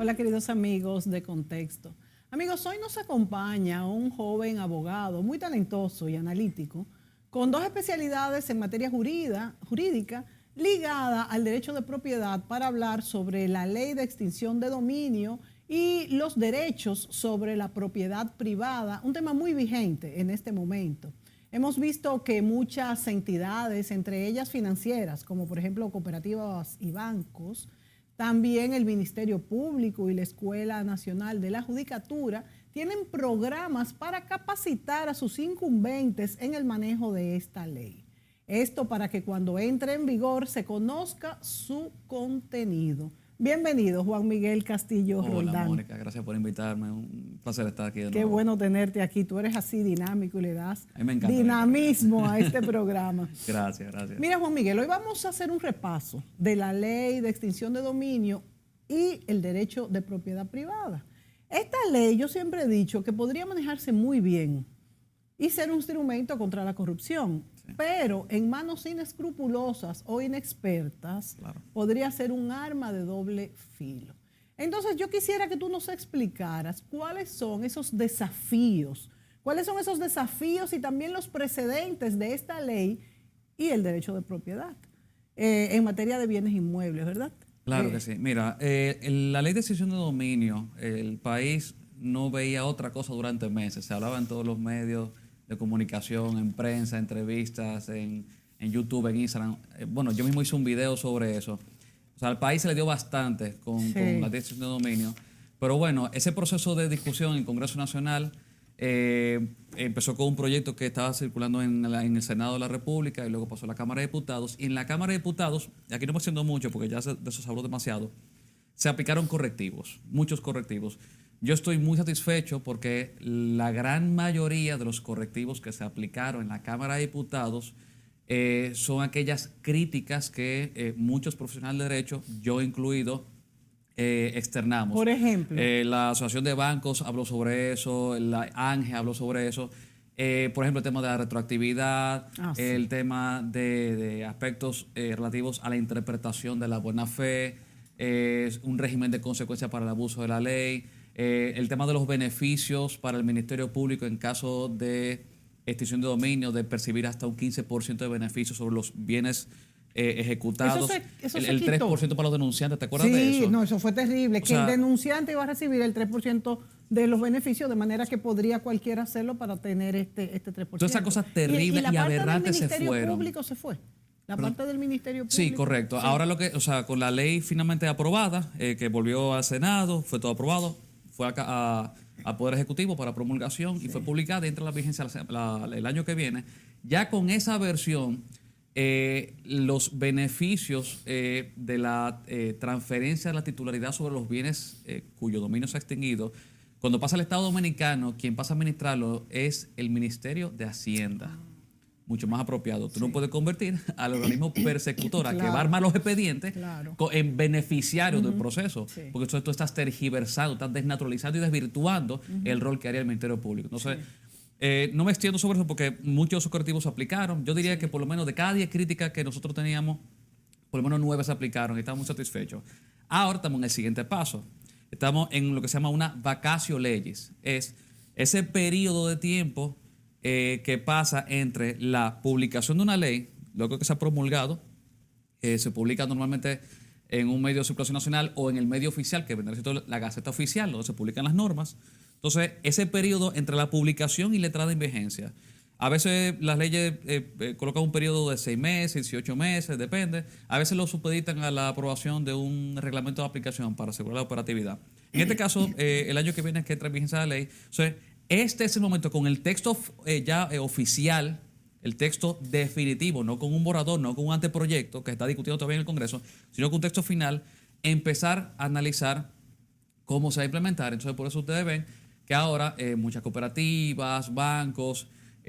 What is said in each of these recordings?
Hola queridos amigos de Contexto. Amigos, hoy nos acompaña un joven abogado muy talentoso y analítico con dos especialidades en materia jurídica ligada al derecho de propiedad para hablar sobre la ley de extinción de dominio y los derechos sobre la propiedad privada, un tema muy vigente en este momento. Hemos visto que muchas entidades, entre ellas financieras, como por ejemplo cooperativas y bancos, también el Ministerio Público y la Escuela Nacional de la Judicatura tienen programas para capacitar a sus incumbentes en el manejo de esta ley. Esto para que cuando entre en vigor se conozca su contenido. Bienvenido, Juan Miguel Castillo Roldán. Hola, Mónica, gracias por invitarme. Un placer estar aquí de nuevo. Qué bueno tenerte aquí. Tú eres así dinámico y le das A mí me encanta dinamismo a este programa. Gracias, gracias. Mira, Juan Miguel, hoy vamos a hacer un repaso de la ley de extinción de dominio y el derecho de propiedad privada. Esta ley, yo siempre he dicho que podría manejarse muy bien y ser un instrumento contra la corrupción, sí, pero en manos inescrupulosas o inexpertas, claro, podría ser un arma de doble filo. Entonces yo quisiera que tú nos explicaras cuáles son esos desafíos, y también los precedentes de esta ley y el derecho de propiedad en materia de bienes inmuebles, ¿verdad? Claro que sí. Mira, la ley de extinción de dominio, el país no veía otra cosa durante meses. Se hablaba en todos los medios de comunicación, en prensa, entrevistas, en YouTube, en Instagram. Bueno, yo mismo hice un video sobre eso. O sea, al país se le dio bastante con la decisión de dominio. Pero bueno, ese proceso de discusión en el Congreso Nacional empezó con un proyecto que estaba circulando en el Senado de la República y luego pasó a la Cámara de Diputados. Y en la Cámara de Diputados, aquí no me siento mucho porque ya de eso se habló demasiado, se aplicaron correctivos, muchos correctivos. Yo estoy muy satisfecho porque la gran mayoría de los correctivos que se aplicaron en la Cámara de Diputados son aquellas críticas que muchos profesionales de derecho, yo incluido, externamos. Por ejemplo. La Asociación de Bancos habló sobre eso, la ANGE habló sobre eso. Por ejemplo, el tema de la retroactividad, sí, el tema de aspectos relativos a la interpretación de la buena fe, un régimen de consecuencias para el abuso de la ley, el tema de los beneficios para el Ministerio Público en caso de extinción de dominio, de percibir hasta un 15% de beneficios sobre los bienes ejecutados. Eso el 3% para los denunciantes, ¿te acuerdas de eso? Sí, no, eso fue terrible. Que el denunciante iba a recibir el 3% de los beneficios, de manera que podría cualquiera hacerlo para tener este 3%. Todas esas cosas terribles y aberrantes se fueron. La parte del Ministerio Público se fue. Parte del Ministerio Público. Sí, correcto. Sí. Ahora con la ley finalmente aprobada, que volvió al Senado, fue todo aprobado, fue al Poder Ejecutivo para promulgación, sí, y fue publicada y entra la vigencia el año que viene. Ya con esa versión, los beneficios de la transferencia de la titularidad sobre los bienes cuyo dominio se ha extinguido, cuando pasa al Estado Dominicano, quien pasa a administrarlo es el Ministerio de Hacienda. Mucho más apropiado. Tú no puedes convertir al organismo persecutor, claro, que va a armar los expedientes, claro, en beneficiario del proceso. Sí. Porque tú estás tergiversando, estás desnaturalizando y desvirtuando el rol que haría el Ministerio Público. Entonces, no me extiendo sobre eso porque muchos de esos correctivos se aplicaron. Yo diría que por lo menos de cada 10 críticas que nosotros teníamos, por lo menos 9 se aplicaron y estamos muy satisfechos. Ahora estamos en el siguiente paso. Estamos en lo que se llama una vacatio legis. Es ese periodo de tiempo que pasa entre la publicación de una ley, luego que se ha promulgado, se publica normalmente en un medio de circulación nacional o en el medio oficial, que vendrá siendo la Gaceta Oficial, donde se publican las normas. Entonces, ese periodo entre la publicación y la entrada en vigencia. A veces las leyes colocan un periodo de 6 meses, 18 meses, depende. A veces lo supeditan a la aprobación de un reglamento de aplicación para asegurar la operatividad. En este caso, el año que viene es que entra en vigencia la ley. Entonces, este es el momento con el texto oficial, el texto definitivo, no con un borrador, no con un anteproyecto que está discutido todavía en el Congreso, sino con un texto final, empezar a analizar cómo se va a implementar. Entonces, por eso ustedes ven que ahora muchas cooperativas, bancos,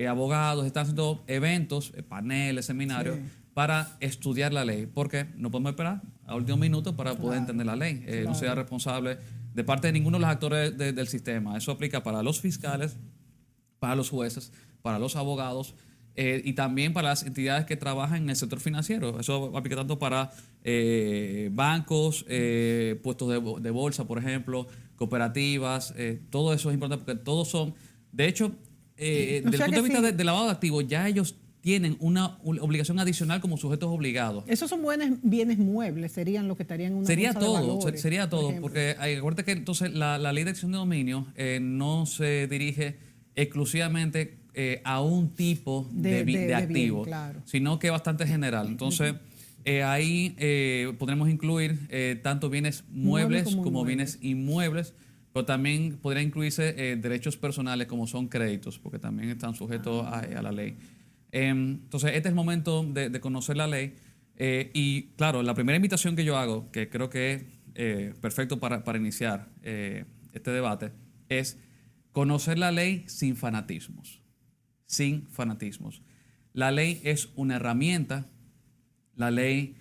abogados están haciendo eventos, paneles, seminarios, sí, para estudiar la ley, porque no podemos esperar a último minuto para poder entender la ley. No sea responsable de parte de ninguno de los actores del sistema. Eso aplica para los fiscales, para los jueces, para los abogados, y también para las entidades que trabajan en el sector financiero. Eso aplica tanto para bancos, puestos de bolsa, por ejemplo, cooperativas. Todo eso es importante porque todos son, de hecho, desde el punto de vista de lavado de activos, ya ellos tienen una obligación adicional como sujetos obligados. Esos son bienes muebles, serían los que estarían en una Sería bolsa de todo, valores, sería todo, por porque acuérdate que entonces la ley de extinción de dominio no se dirige exclusivamente a un tipo de activo, bien, claro. sino que es bastante general. Entonces, ahí podremos incluir tanto bienes muebles como bienes inmuebles, pero también podría incluirse derechos personales como son créditos, porque también están sujetos a la ley. Entonces, este es el momento de conocer la ley. Y claro, la primera invitación que yo hago, que creo que es perfecto para iniciar este debate, es conocer la ley sin fanatismos. Sin fanatismos. La ley es una herramienta. La ley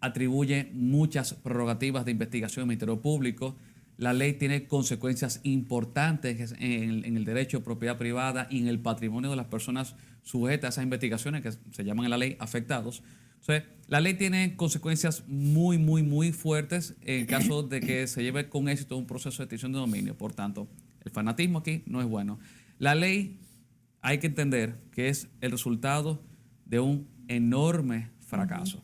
atribuye muchas prerrogativas de investigación al Ministerio Público. La ley tiene consecuencias importantes en el derecho de propiedad privada y en el patrimonio de las personas sujetas a esas investigaciones que se llaman en la ley afectados. O sea, la ley tiene consecuencias muy, muy, muy fuertes en caso de que se lleve con éxito un proceso de extinción de dominio. Por tanto, el fanatismo aquí no es bueno. La ley hay que entender que es el resultado de un enorme fracaso.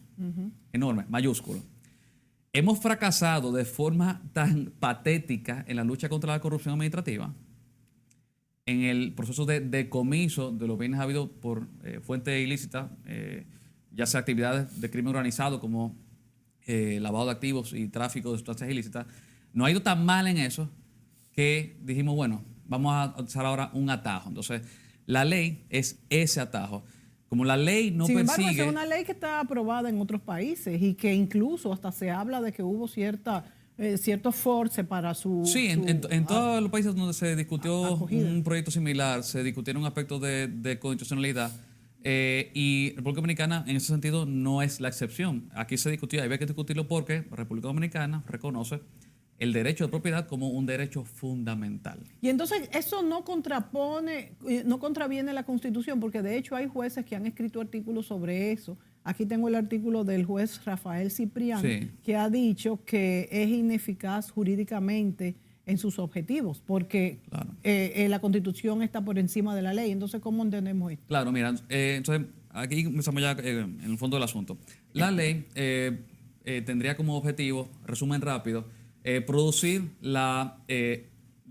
Enorme, mayúsculo. Hemos fracasado de forma tan patética en la lucha contra la corrupción administrativa, en el proceso de decomiso de los bienes habidos por fuente ilícita, ya sea actividades de crimen organizado como lavado de activos y tráfico de sustancias ilícitas. No ha ido tan mal en eso que dijimos, bueno, vamos a usar ahora un atajo. Entonces, la ley es ese atajo. Como la ley no Sin persigue... embargo, es una ley que está aprobada en otros países y que incluso hasta se habla de que hubo cierto force para su... Sí, en todos los países donde se discutió acogida. un proyecto similar, se discutieron aspectos de constitucionalidad y República Dominicana en ese sentido no es la excepción. Aquí se discutió, había que discutirlo porque República Dominicana reconoce el derecho de propiedad como un derecho fundamental. Y entonces eso no contraviene la Constitución, porque de hecho hay jueces que han escrito artículos sobre eso. Aquí tengo el artículo del juez Rafael Ciprián, Sí. que ha dicho que es ineficaz jurídicamente en sus objetivos, porque Claro. La Constitución está por encima de la ley. Entonces, ¿cómo entendemos esto? Claro, mira, entonces aquí empezamos ya en el fondo del asunto. La ley tendría como objetivo, resumen rápido, producir la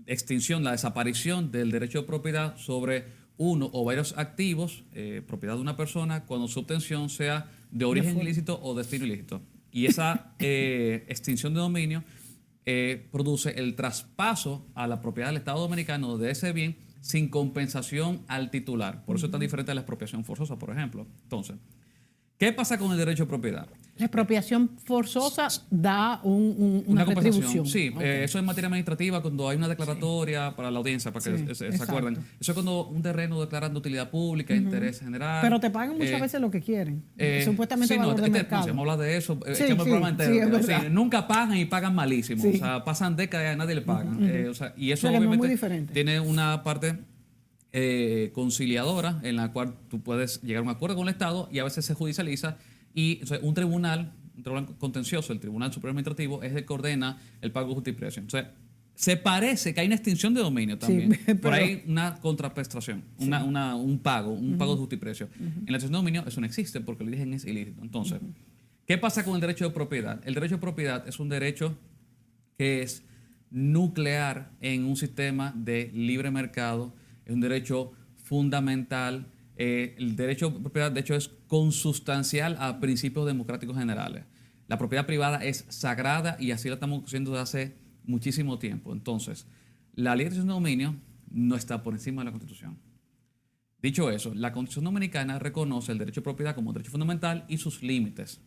extinción, la desaparición del derecho de propiedad sobre uno o varios activos, propiedad de una persona, cuando su obtención sea de origen ilícito o destino ilícito. Y esa extinción de dominio produce el traspaso a la propiedad del Estado Dominicano de ese bien sin compensación al titular. Por eso es tan diferente a la expropiación forzosa, por ejemplo. Entonces, ¿qué pasa con el derecho de propiedad? La expropiación forzosa da una retribución. Sí, Okay. eso es materia administrativa cuando hay una declaratoria para la audiencia, para que se acuerden. Eso es cuando un terreno declaran de utilidad pública, interés general. Pero te pagan muchas veces lo que quieren. Supuestamente sí, valor de mercado. Vamos a hablar de eso. Sí, el programa entero. sí, nunca pagan y pagan malísimo. Sí. O sea, pasan décadas y a nadie le pagan. Y eso O sea, que no es obviamente muy diferente. tiene una parte conciliadora en la cual tú puedes llegar a un acuerdo con el Estado y a veces se judicializa y o sea, un tribunal contencioso, el Tribunal Superior Administrativo, es el que ordena el pago de justicia y precio. O sea, se parece que hay una extinción de dominio también. Sí, pero... Por ahí una contraprestación, un pago de justicia y precio. En la extinción de dominio eso no existe porque el origen es ilícito. Entonces, ¿qué pasa con el derecho de propiedad? El derecho de propiedad es un derecho que es nuclear en un sistema de libre mercado, es un derecho fundamental. El derecho de propiedad, de hecho, es consustancial a principios democráticos generales. La propiedad privada es sagrada y así la estamos haciendo desde hace muchísimo tiempo. Entonces, la ley de extinción de dominio no está por encima de la Constitución. Dicho eso, la Constitución Dominicana reconoce el derecho de propiedad como un derecho fundamental y sus límites.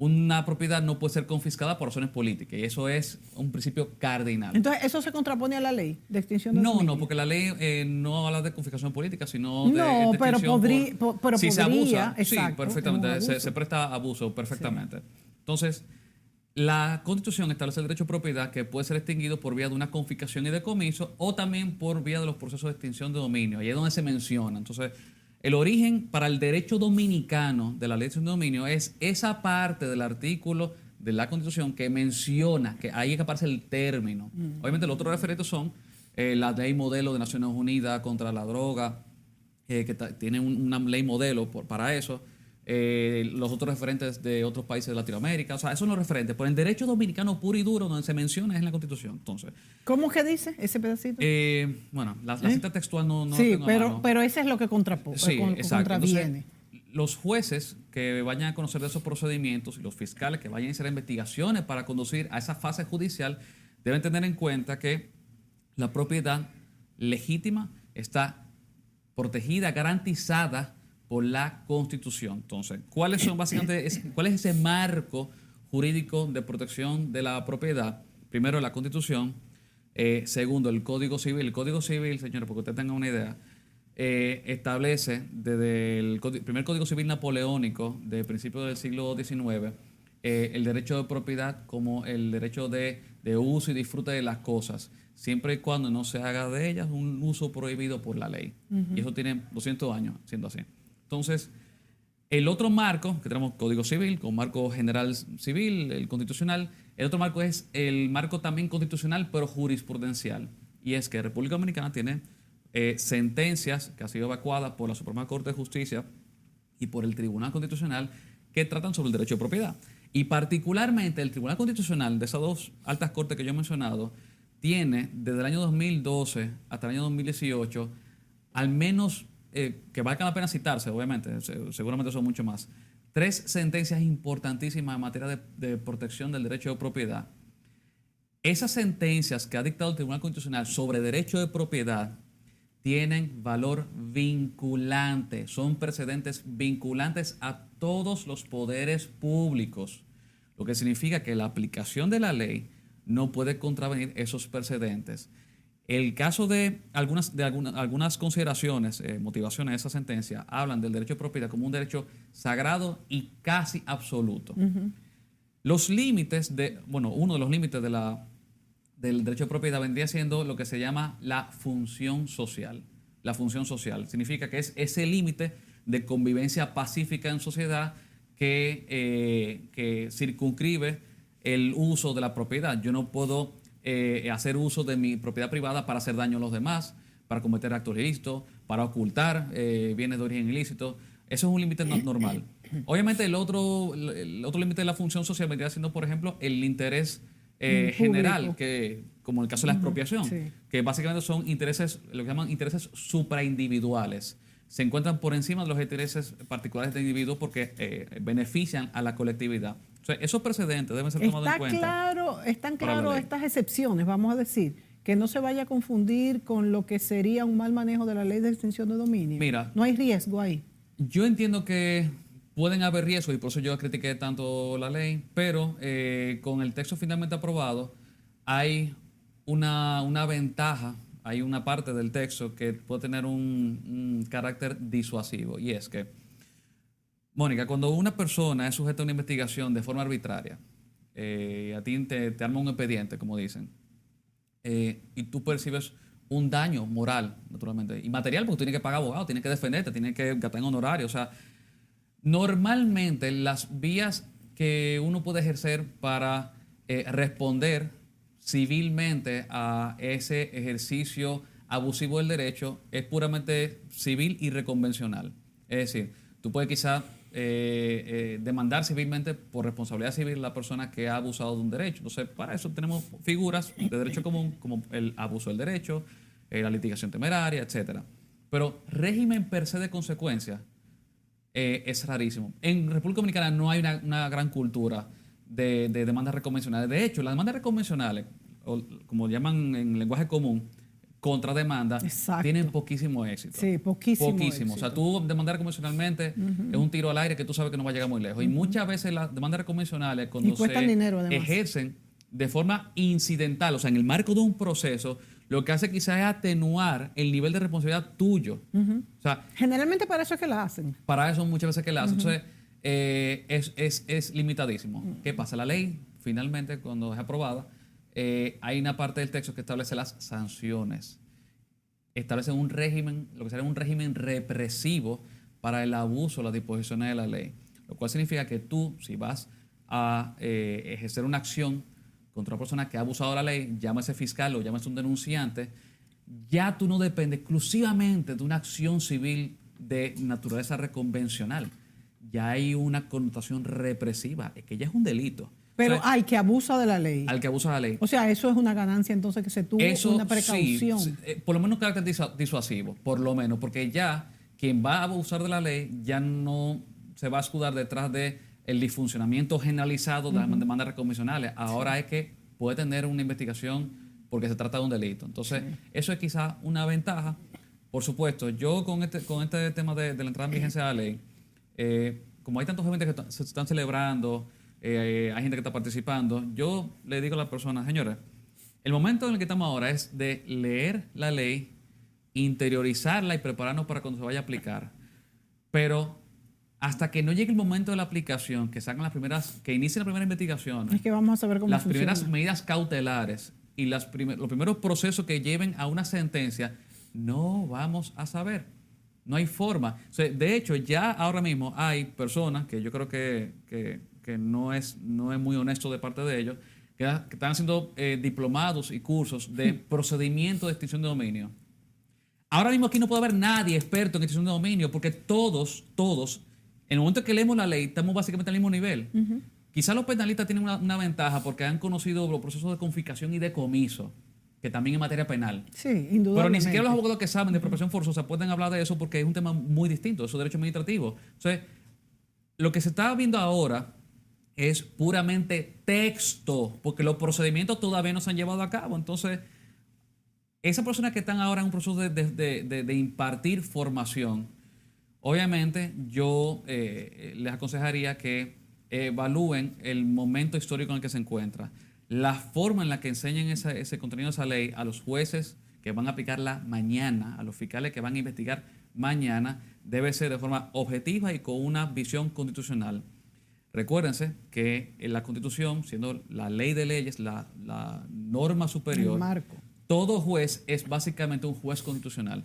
Una propiedad no puede ser confiscada por razones políticas y eso es un principio cardinal. Entonces, ¿eso se contrapone a la ley de extinción de dominio? No, porque la ley no habla de confiscación política, sino de pero extinción podría, si se abusa, exacto, sí, perfectamente, un abuso. se presta a abuso perfectamente. Sí. Entonces, La Constitución establece el derecho a propiedad que puede ser extinguido por vía de una confiscación y decomiso o también por vía de los procesos de extinción de dominio. Ahí es donde se menciona. Entonces, el origen para el derecho dominicano de la ley de extinción de dominio es esa parte del artículo de la Constitución que menciona que ahí es que aparece el término. Obviamente, los otros referentes son la ley modelo de Naciones Unidas contra la droga, que tiene una ley modelo para eso. Los otros referentes de otros países de Latinoamérica, o sea, esos son los referentes. Pero el derecho dominicano puro y duro, donde se menciona, es en la Constitución. Entonces, ¿Cómo que dice ese pedacito? bueno, la cita textual no Sí, la tengo a mano. pero ese es lo que Sí, exacto. contraviene. Entonces, los jueces que vayan a conocer de esos procedimientos y los fiscales que vayan a hacer investigaciones para conducir a esa fase judicial deben tener en cuenta que la propiedad legítima está protegida, garantizada por la Constitución. Entonces, ¿cuáles son básicamente cuál es ese marco jurídico de protección de la propiedad? Primero, la Constitución. Segundo, el Código Civil. El Código Civil, señores, porque usted tenga una idea, establece desde el primer Código Civil napoleónico de principios del siglo XIX el derecho de propiedad como el derecho de uso y disfrute de las cosas, siempre y cuando no se haga de ellas un uso prohibido por la ley. Y eso tiene 200 años siendo así. Entonces, el otro marco, que tenemos Código Civil, con marco general civil, el constitucional, el otro marco es el marco también constitucional, pero jurisprudencial. Y es que República Dominicana tiene sentencias que han sido evacuadas por la Suprema Corte de Justicia y por el Tribunal Constitucional que tratan sobre el derecho de propiedad. Y particularmente el Tribunal Constitucional, de esas dos altas cortes que yo he mencionado, tiene desde el año 2012 hasta el año 2018 al menos, que valga la pena citarse, obviamente, seguramente son mucho más, 3 sentencias importantísimas en materia de protección del derecho de propiedad. Esas sentencias que ha dictado el Tribunal Constitucional sobre derecho de propiedad tienen valor vinculante, son precedentes vinculantes a todos los poderes públicos, lo que significa que la aplicación de la ley no puede contravenir esos precedentes. El caso de algunas consideraciones, motivaciones de esa sentencia, hablan del derecho de propiedad como un derecho sagrado y casi absoluto. Los límites uno de los límites del derecho de propiedad vendría siendo lo que se llama la función social. La función social significa que es ese límite de convivencia pacífica en sociedad que circunscribe el uso de la propiedad. Yo no puedo hacer uso de mi propiedad privada para hacer daño a los demás, para cometer actos ilícitos, para ocultar bienes de origen ilícito. Eso es un límite normal. Obviamente el otro límite de la función social vendría siendo, por ejemplo, el interés general, que, como en el caso de la expropiación, sí, que básicamente son intereses, lo que llaman intereses supraindividuales. Se encuentran por encima de los intereses particulares de individuos porque benefician a la colectividad. O sea, esos precedentes deben ser tomados en cuenta. Están claras estas excepciones, vamos a decir, que no se vaya a confundir con lo que sería un mal manejo de la ley de extinción de dominio. Mira, no hay riesgo ahí. Yo entiendo que pueden haber riesgos y por eso yo critiqué tanto la ley, pero con el texto finalmente aprobado hay una ventaja, hay una parte del texto que puede tener un carácter disuasivo, y es que, Mónica, cuando una persona es sujeta a una investigación de forma arbitraria, a ti te arma un expediente, como dicen, y tú percibes un daño moral, naturalmente, y material, porque tú tienes que pagar abogado, tienes que defenderte, tienes que gastar en honorario. O sea, normalmente las vías que uno puede ejercer para responder civilmente a ese ejercicio abusivo del derecho es puramente civil y reconvencional. Es decir, tú puedes quizá demandar civilmente por responsabilidad civil a la persona que ha abusado de un derecho. Entonces, para eso tenemos figuras de derecho común como el abuso del derecho, la litigación temeraria, etc. Pero régimen per se de consecuencias es rarísimo. En República Dominicana no hay una gran cultura de demandas reconvencionales. De hecho, las demandas reconvencionales, o como llaman en lenguaje común, contrademanda, tienen poquísimo éxito. Sí, poquísimo éxito. O sea, tú demandar convencionalmente es un tiro al aire que tú sabes que no va a llegar muy lejos. Y muchas veces las demandas convencionales, cuando se ejercen de forma incidental, o sea, en el marco de un proceso, lo que hace quizás es atenuar el nivel de responsabilidad tuyo. O sea, generalmente para eso es que la hacen. Para eso muchas veces que la hacen. Entonces, es limitadísimo. ¿Qué pasa? La ley finalmente, cuando es aprobada, hay una parte del texto que establece las sanciones. Establece un régimen, lo que sería un régimen represivo para el abuso de las disposiciones de la ley. Lo cual significa que tú, si vas a ejercer una acción contra una persona que ha abusado de la ley, llámese fiscal o llámese un denunciante, ya tú no dependes exclusivamente de una acción civil de naturaleza reconvencional. Ya hay una connotación represiva, es que ya es un delito. Pero O sea, hay que abusa de la ley. al que abusa de la ley. O sea, eso es una ganancia entonces que se tuvo Eso una precaución. sí, por lo menos un carácter disuasivo, por lo menos, porque ya quien va a abusar de la ley ya no se va a escudar detrás de el disfuncionamiento generalizado de las demandas reconvencionales. Ahora es que puede tener una investigación porque se trata de un delito. Entonces, eso es quizás una ventaja. Por supuesto, yo con este tema de la entrada en vigencia de la ley, como hay tantos eventos que se están celebrando, hay gente que está participando, yo le digo a las personas, señores, el momento en el que estamos ahora es de leer la ley, interiorizarla y prepararnos para cuando se vaya a aplicar. Pero hasta que no llegue el momento de la aplicación, que salgan las primeras, que inicien las primeras investigaciones, Es que vamos a saber cómo las funciona. primeras medidas cautelares y los primeros procesos que lleven a una sentencia, no vamos a saber. No hay forma. O sea, de hecho, ya ahora mismo hay personas que yo creo que no es muy honesto de parte de ellos, que están haciendo diplomados y cursos de procedimiento de extinción de dominio. Ahora mismo aquí no puede haber nadie experto en extinción de dominio porque todos, en el momento que leemos la ley, estamos básicamente al mismo nivel. Quizás los penalistas tienen una ventaja porque han conocido los procesos de confiscación y decomiso, que también es materia penal. Sí, indudablemente. Pero ni siquiera los abogados que saben de expropiación forzosa pueden hablar de eso porque es un tema muy distinto, eso es derecho administrativo. Entonces, lo que se está viendo ahora es puramente texto, porque los procedimientos todavía no se han llevado a cabo. Entonces, esas personas que están ahora en un proceso de impartir formación, obviamente yo les aconsejaría que evalúen el momento histórico en el que se encuentra, la forma en la que enseñen ese contenido de esa ley a los jueces que van a aplicarla mañana, a los fiscales que van a investigar mañana, debe ser de forma objetiva y con una visión constitucional. Recuérdense que en la Constitución, siendo la ley de leyes, la norma superior, El marco. todo juez es básicamente un juez constitucional.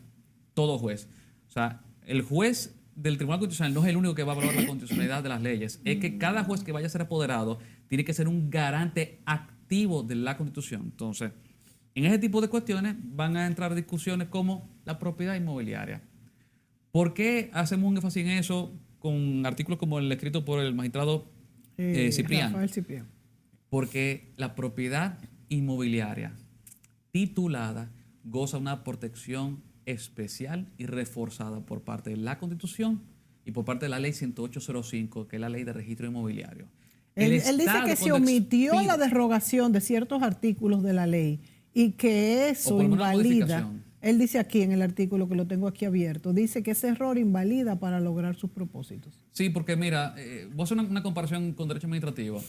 Todo juez. O sea, el juez del Tribunal Constitucional no es el único que va a evaluar la constitucionalidad de las leyes. Es que cada juez que vaya a ser apoderado tiene que ser un garante activo de la Constitución. Entonces, en ese tipo de cuestiones van a entrar discusiones como la propiedad inmobiliaria. ¿Por qué hacemos un énfasis en eso con artículos como el escrito por el magistrado Ciprián? Rafael Ciprián. Porque la propiedad inmobiliaria titulada goza una protección especial y reforzada por parte de la Constitución y por parte de la ley 10805, que es la ley de registro inmobiliario. Él dice que se omitió la derogación de ciertos artículos de la ley y que eso invalida. Él dice aquí en el artículo, que lo tengo aquí abierto, dice que ese error invalida para lograr sus propósitos. Sí, porque mira, voy a hacer una comparación con derecho administrativo.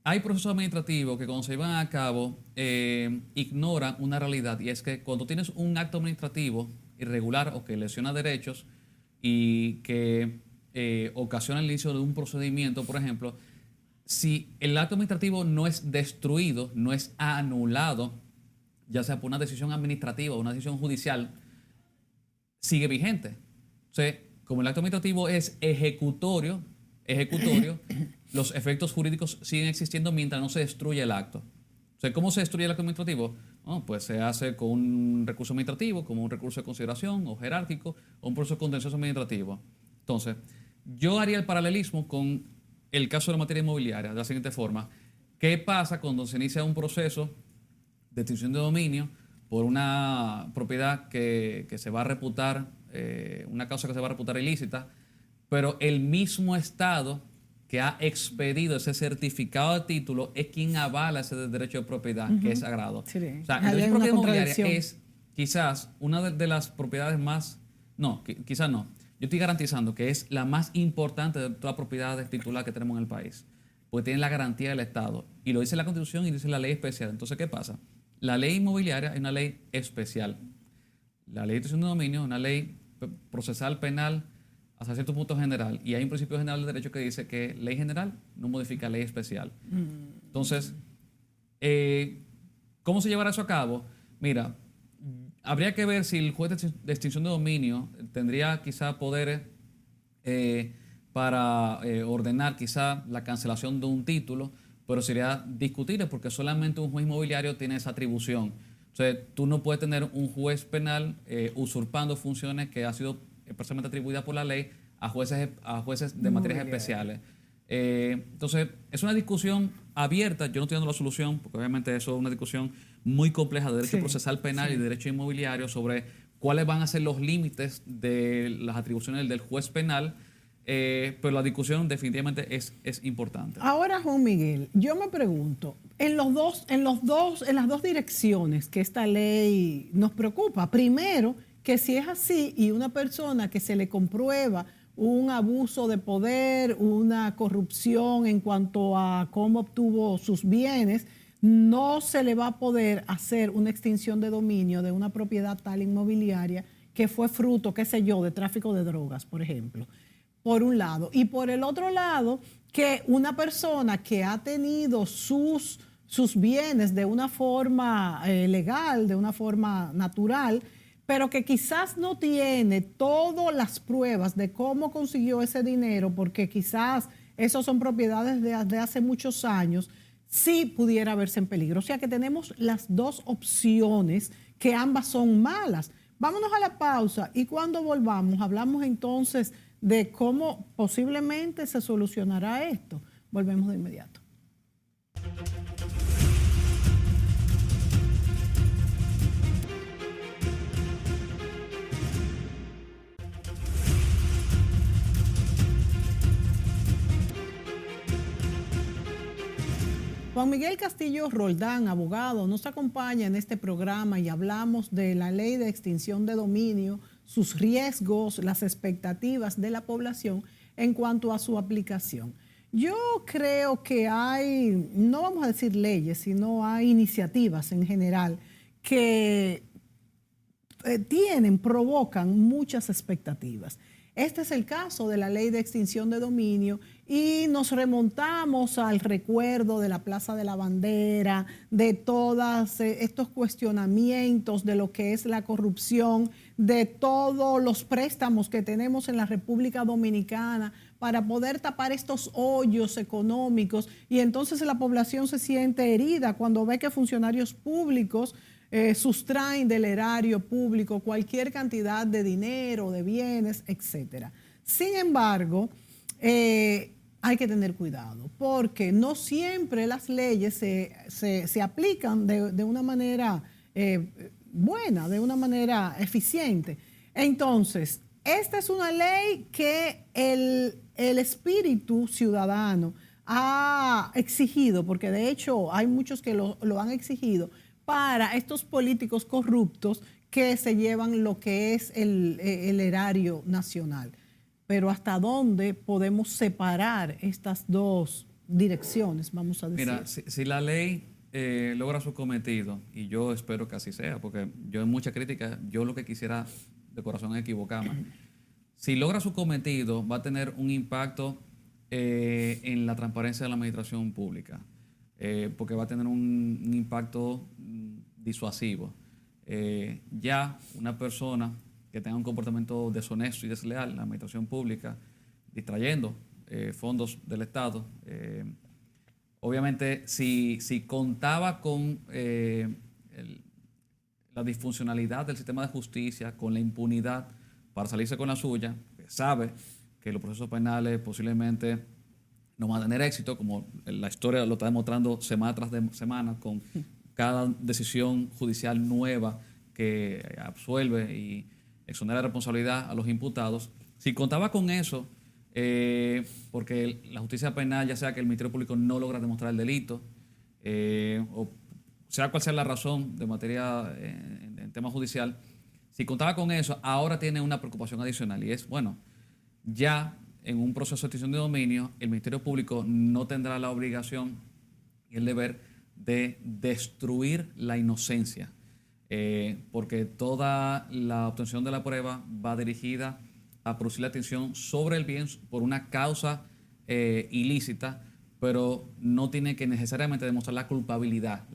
Hay procesos administrativos que cuando se llevan a cabo ignoran una realidad, y es que cuando tienes un acto administrativo irregular o que lesiona derechos y que ocasiona el inicio de un procedimiento, por ejemplo, si el acto administrativo no es destruido, no es anulado, ya sea por una decisión administrativa o una decisión judicial, sigue vigente. O sea, como el acto administrativo es ejecutorio, los efectos jurídicos siguen existiendo mientras no se destruye el acto. O sea, ¿cómo se destruye el acto administrativo? Bueno, pues se hace con un recurso administrativo, como un recurso de consideración o jerárquico, o un proceso contencioso administrativo. Entonces, yo haría el paralelismo con el caso de la materia inmobiliaria de la siguiente forma. ¿Qué pasa cuando se inicia un proceso de extinción de dominio por una propiedad que se va a reputar, una causa que se va a reputar ilícita, pero el mismo Estado que ha expedido ese certificado de título es quien avala ese derecho de propiedad, que es sagrado? Sí. O sea, el derecho de propiedad inmobiliaria es quizás una de las propiedades más... No, quizás no. Yo estoy garantizando que es la más importante de todas las propiedades titulares que tenemos en el país, porque tiene la garantía del Estado. Y lo dice la Constitución y dice la ley especial. Entonces, ¿qué pasa? La ley inmobiliaria es una ley especial. La ley de extinción de dominio es una ley procesal penal hasta cierto punto general. Y hay un principio general de derecho que dice que ley general no modifica ley especial. Entonces, ¿cómo se llevará eso a cabo? Mira, habría que ver si el juez de extinción de dominio tendría quizá poderes para ordenar quizá la cancelación de un título, pero sería discutible porque solamente un juez inmobiliario tiene esa atribución. O sea, tú no puedes tener un juez penal usurpando funciones que han sido expresamente atribuidas por la ley a jueces de materias especiales. Entonces, es una discusión abierta. Yo no estoy dando la solución, porque obviamente eso es una discusión muy compleja de derecho procesal penal y de derecho inmobiliario sobre cuáles van a ser los límites de las atribuciones del juez penal. Pero la discusión definitivamente es importante. Ahora, Juan Miguel, yo me pregunto, en las dos direcciones que esta ley nos preocupa, primero, que si es así y una persona que se le comprueba un abuso de poder, una corrupción en cuanto a cómo obtuvo sus bienes, no se le va a poder hacer una extinción de dominio de una propiedad tal inmobiliaria que fue fruto, qué sé yo, de tráfico de drogas, por ejemplo. Por un lado. Y por el otro lado, que una persona que ha tenido sus bienes de una forma legal, de una forma natural, pero que quizás no tiene todas las pruebas de cómo consiguió ese dinero, porque quizás esos son propiedades de hace muchos años, sí pudiera verse en peligro. O sea que tenemos las dos opciones, que ambas son malas. Vámonos a la pausa y cuando volvamos hablamos entonces de cómo posiblemente se solucionará esto. Volvemos de inmediato. Juan Miguel Castillo Roldán, abogado, nos acompaña en este programa y hablamos de la ley de extinción de dominio, sus riesgos, las expectativas de la población en cuanto a su aplicación. Yo creo que hay, no vamos a decir leyes, sino hay iniciativas en general que provocan muchas expectativas. Este es el caso de la ley de extinción de dominio y nos remontamos al recuerdo de la Plaza de la Bandera, de todos estos cuestionamientos de lo que es la corrupción, de todos los préstamos que tenemos en la República Dominicana para poder tapar estos hoyos económicos, y entonces la población se siente herida cuando ve que funcionarios públicos sustraen del erario público cualquier cantidad de dinero, de bienes, etc. Sin embargo, hay que tener cuidado porque no siempre las leyes se aplican de una manera buena, de una manera eficiente. Entonces, esta es una ley que el espíritu ciudadano ha exigido, porque de hecho hay muchos que lo han exigido, para estos políticos corruptos que se llevan lo que es el erario nacional. Pero ¿hasta dónde podemos separar estas dos direcciones, vamos a decir? Mira, si la ley logra su cometido, y yo espero que así sea, porque yo en mucha crítica, yo lo que quisiera de corazón es equivocarme. Si logra su cometido, va a tener un impacto en la transparencia de la administración pública. Porque va a tener un impacto disuasivo. Ya una persona que tenga un comportamiento deshonesto y desleal en la administración pública, distrayendo fondos del Estado, obviamente si contaba con la disfuncionalidad del sistema de justicia, con la impunidad para salirse con la suya, sabe que los procesos penales posiblemente no van a tener éxito, como la historia lo está demostrando semana tras semana, con cada decisión judicial nueva que absuelve y exonera de responsabilidad a los imputados. Si contaba con eso, porque la justicia penal, ya sea que el Ministerio Público no logra demostrar el delito, o sea cual sea la razón de materia en tema judicial, si contaba con eso, ahora tiene una preocupación adicional y es, bueno, ya en un proceso de extinción de dominio, el Ministerio Público no tendrá la obligación y el deber de destruir la inocencia, porque toda la obtención de la prueba va dirigida a producir la atención sobre el bien por una causa ilícita, pero no tiene que necesariamente demostrar la culpabilidad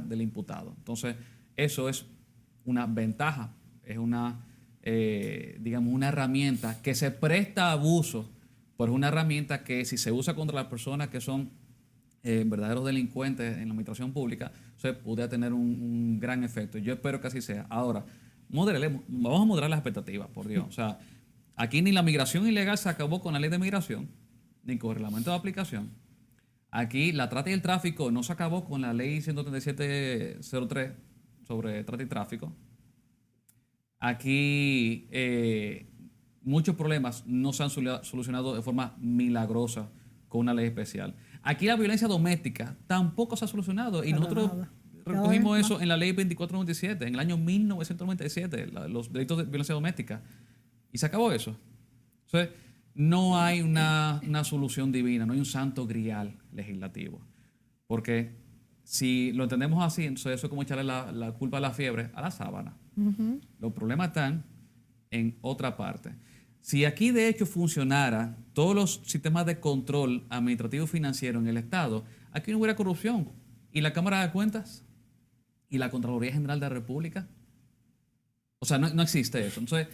del imputado. Entonces, eso es una ventaja, es una, digamos, una herramienta que se presta a abuso, pero es una herramienta que si se usa contra las personas que son verdaderos delincuentes en la administración pública, se podría tener un gran efecto. Yo espero que así sea. Ahora, vamos a moderar las expectativas, por Dios. O sea, aquí ni la migración ilegal se acabó con la ley de migración, ni con el reglamento de aplicación. Aquí la trata y el tráfico no se acabó con la ley 13703 sobre trata y tráfico. Aquí muchos problemas no se han solucionado de forma milagrosa con una ley especial. Aquí la violencia doméstica tampoco se ha solucionado y nosotros recogimos eso en la ley 2497, en el año 1997, los delitos de violencia doméstica, y se acabó eso. Entonces, no hay una solución divina, no hay un santo grial legislativo, porque si lo entendemos así, entonces eso es como echarle la culpa a la fiebre a la sábana. Los problemas están en otra parte. Si aquí de hecho funcionara todos los sistemas de control administrativo y financiero en el Estado, aquí no hubiera corrupción. ¿Y la Cámara de Cuentas? ¿Y la Contraloría General de la República? O sea, no existe eso. Entonces,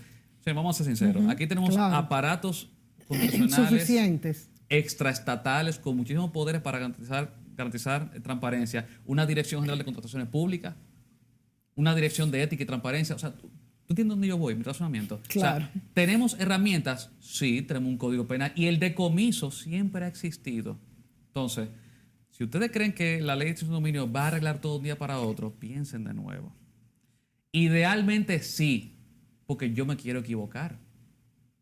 vamos a ser sinceros. Aquí tenemos aparatos constitucionales suficientes, extraestatales, con muchísimos poderes para garantizar transparencia. Una Dirección General de Contrataciones Públicas, una Dirección de Ética y Transparencia. O sea, ¿tú entiendes dónde yo voy, mi razonamiento? Claro. O sea, ¿tenemos herramientas? Sí, tenemos un código penal y el decomiso siempre ha existido. Entonces, si ustedes creen que la ley de extinción de dominio va a arreglar todo de un día para otro, piensen de nuevo. Idealmente sí, porque yo me quiero equivocar.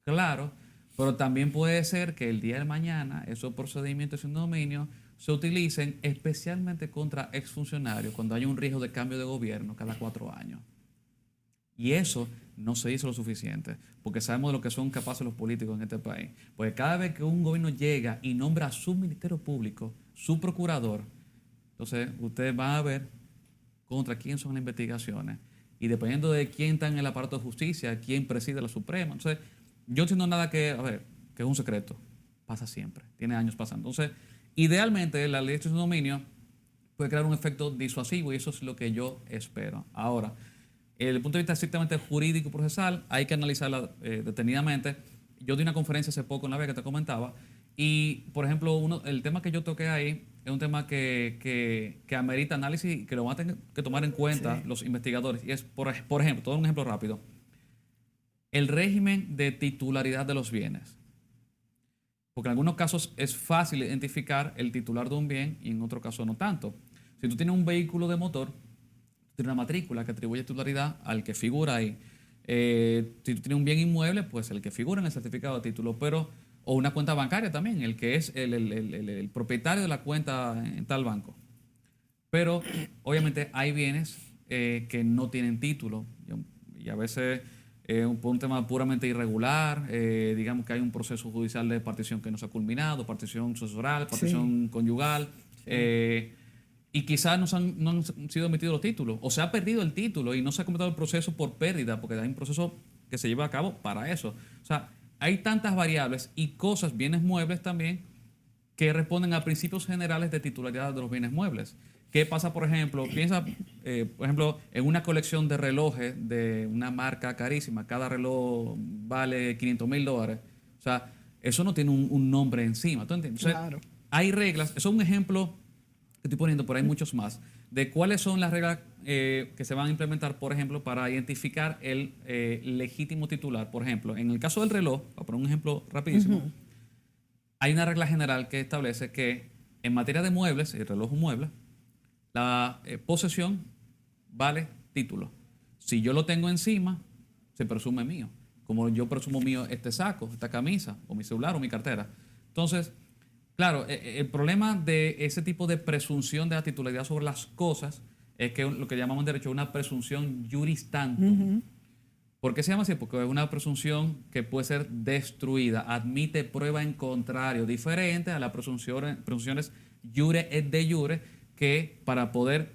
Claro, pero también puede ser que el día de mañana esos procedimientos de extinción de dominio se utilicen especialmente contra exfuncionarios cuando haya un riesgo de cambio de gobierno cada 4 años. Y eso no se hizo lo suficiente, porque sabemos de lo que son capaces los políticos en este país. Porque cada vez que un gobierno llega y nombra a su ministerio público, su procurador, entonces ustedes van a ver contra quién son las investigaciones. Y dependiendo de quién está en el aparato de justicia, quién preside la Suprema. Entonces, yo no entiendo nada que es un secreto. Pasa siempre. Tiene años pasando. Entonces, idealmente, la ley de extinción de dominio puede crear un efecto disuasivo y eso es lo que yo espero. Ahora, desde el punto de vista estrictamente jurídico y procesal, hay que analizarla detenidamente. Yo di una conferencia hace poco en la vez que te comentaba y, por ejemplo, el tema que yo toqué ahí es un tema que amerita análisis y que lo van a tener que tomar en cuenta los investigadores. Y es, por ejemplo, todo un ejemplo rápido, el régimen de titularidad de los bienes. Porque en algunos casos es fácil identificar el titular de un bien y en otros casos no tanto. Si tú tienes un vehículo de motor, tiene una matrícula que atribuye titularidad al que figura ahí. Si tú tienes un bien inmueble, pues el que figura en el certificado de título, o una cuenta bancaria también, el que es el propietario de la cuenta en tal banco. Pero obviamente hay bienes que no tienen título y a veces por un tema puramente irregular, digamos que hay un proceso judicial de partición que no se ha culminado, partición sucesoral, partición conyugal. Y quizás no han sido emitidos los títulos, o se ha perdido el título y no se ha completado el proceso por pérdida, porque hay un proceso que se lleva a cabo para eso. O sea, hay tantas variables y cosas, bienes muebles también, que responden a principios generales de titularidad de los bienes muebles. ¿Qué pasa, por ejemplo? Piensa, por ejemplo, en una colección de relojes de una marca carísima. Cada reloj vale $500,000. O sea, eso no tiene un nombre encima. ¿Tú entiendes? Entonces, hay reglas. Eso es un ejemplo que estoy poniendo, pero hay muchos más, de cuáles son las reglas que se van a implementar, por ejemplo, para identificar el legítimo titular. Por ejemplo, en el caso del reloj, voy a poner un ejemplo rapidísimo, hay una regla general que establece que en materia de muebles, el reloj es un mueble, la posesión vale título. Si yo lo tengo encima, se presume mío. Como yo presumo mío este saco, esta camisa, o mi celular, o mi cartera. Entonces, claro, el problema de ese tipo de presunción de la titularidad sobre las cosas es que lo que llamamos en derecho una presunción juris tantum. ¿Por qué se llama así? Porque es una presunción que puede ser destruida, admite prueba en contrario, diferente a las presunciones jure et de jure, que para poder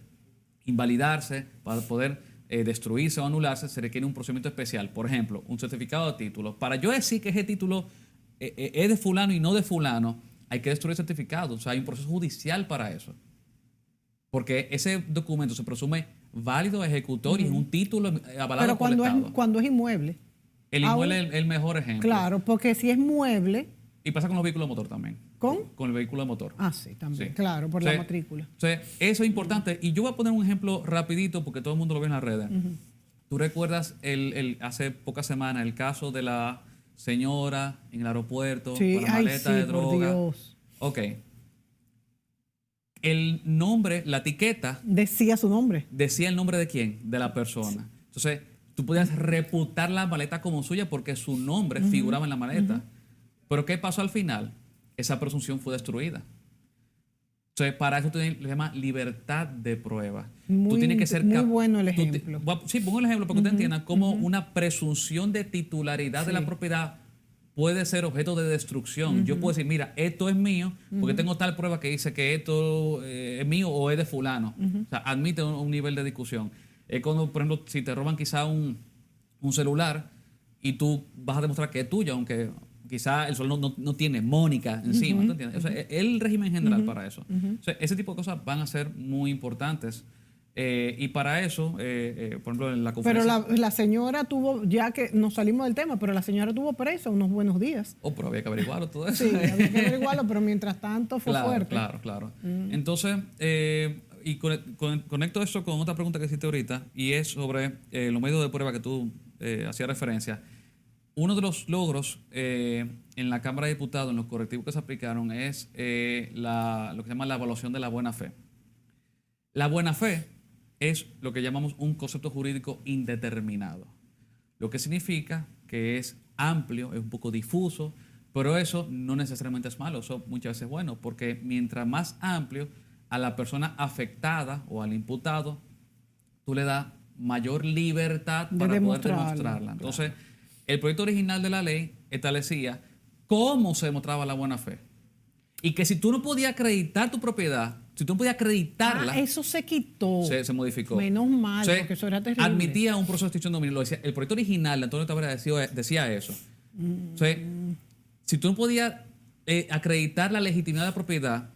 invalidarse, para poder destruirse o anularse, se requiere un procedimiento especial. Por ejemplo, un certificado de título. Para yo decir que ese título es de fulano y no de fulano, hay que destruir el certificado. O sea, hay un proceso judicial para eso. Porque ese documento se presume válido, ejecutor y es un título avalado Pero por el Estado. cuando es inmueble. El inmueble es el mejor ejemplo. Claro, porque si es mueble... Y pasa con los vehículos de motor también. ¿Con? Con el vehículo de motor. Ah, sí, también. Sí. Claro, por la matrícula. O sea, eso es importante. Y yo voy a poner un ejemplo rapidito porque todo el mundo lo ve en las redes. ¿Tú recuerdas hace pocas semanas el caso de la señora en el aeropuerto Sí, con la maleta de droga? por Dios. Ok. El nombre, la etiqueta, Decía su nombre. decía el nombre de quién, de la persona. Entonces, tú podías reputar la maleta como suya porque su nombre figuraba en la maleta. Pero ¿qué pasó al final? Esa presunción fue destruida. Entonces, para eso se llama libertad de prueba. Tú tienes que ser muy bueno el ejemplo. Sí, pongo el ejemplo para que usted entienda cómo una presunción de titularidad de la propiedad puede ser objeto de destrucción. Yo puedo decir, mira, esto es mío porque tengo tal prueba que dice que esto es mío o es de fulano. O sea, admite un nivel de discusión. Es cuando, por ejemplo, si te roban quizá un celular y tú vas a demostrar que es tuyo, aunque quizá el celular no tiene Mónica encima. ¿Tú entiendes? O sea, el régimen general para eso. O sea, ese tipo de cosas van a ser muy importantes. Y para eso, por ejemplo, en la conferencia... Pero la señora tuvo, ya que nos salimos del tema, pero la señora tuvo presa unos buenos días. Oh, pero había que averiguarlo todo eso. Sí, había que averiguarlo, pero mientras tanto fue fuerte. Claro. Entonces, y conecto eso con otra pregunta que hiciste ahorita, y es sobre los medios de prueba que tú hacías referencia. Uno de los logros en la Cámara de Diputados, en los correctivos que se aplicaron, es lo que se llama la evaluación de la buena fe. La buena fe es lo que llamamos un concepto jurídico indeterminado, lo que significa que es amplio, es un poco difuso, pero eso no necesariamente es malo, eso muchas veces es bueno, porque mientras más amplio a la persona afectada o al imputado, tú le das mayor libertad para poder demostrarla. Entonces, el proyecto original de la ley establecía cómo se demostraba la buena fe. Y que si tú no podías acreditar tu propiedad, si tú no podías acreditarla... eso se quitó. Se modificó. Menos mal, porque eso era terrible. Admitía un proceso de extinción de dominio. Lo decía, el proyecto original de Antonio Taveras decía eso. O sea, si tú no podías acreditar la legitimidad de la propiedad,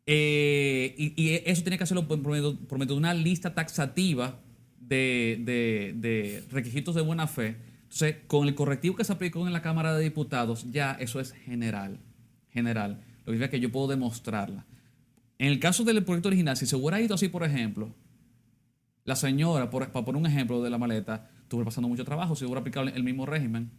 y eso tenía que hacerlo por medio de una lista taxativa de requisitos de buena fe. Entonces, con el correctivo que se aplicó en la Cámara de Diputados, ya eso es general. Lo que significa que yo puedo demostrarla. En el caso del proyecto original, si se hubiera ido así, por ejemplo, la señora, para poner un ejemplo de la maleta, estuvo pasando mucho trabajo, si hubiera aplicado el mismo régimen.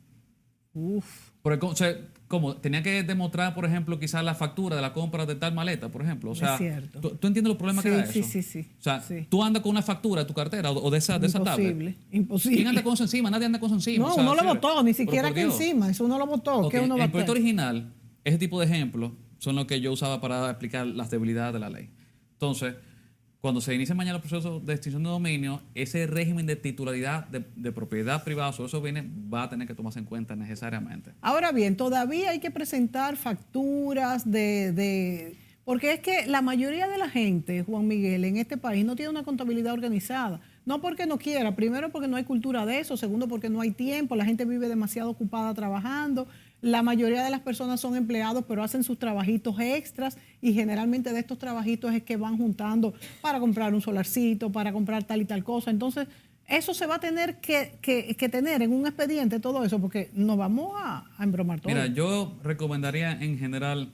Porque, o sea, ¿cómo? Tenía que demostrar, por ejemplo, quizás la factura de la compra de tal maleta, por ejemplo. O sea, es cierto. ¿tú entiendes los problemas que da eso? Sí. O sea, tú andas con una factura de tu cartera o de esa tablet. Imposible. ¿Quién anda con eso encima? Nadie anda con eso encima. No, o sea, uno lo votó, ni siquiera que encima. Eso uno lo votó. Okay. ¿Qué uno va a el proyecto hacer? original, ese tipo de ejemplos son los que yo usaba para explicar las debilidades de la ley. Entonces, cuando se inicie mañana el proceso de extinción de dominio, ese régimen de titularidad de propiedad privada sobre esos bienes va a tener que tomarse en cuenta necesariamente. Ahora bien, todavía hay que presentar facturas porque es que la mayoría de la gente, Juan Miguel, en este país no tiene una contabilidad organizada. No porque no quiera, primero porque no hay cultura de eso, segundo porque no hay tiempo, la gente vive demasiado ocupada trabajando. La mayoría de las personas son empleados, pero hacen sus trabajitos extras y generalmente de estos trabajitos es que van juntando para comprar un solarcito, para comprar tal y tal cosa. Entonces, eso se va a tener que tener en un expediente, todo eso, porque nos vamos a embromar todo. Mira, yo recomendaría en general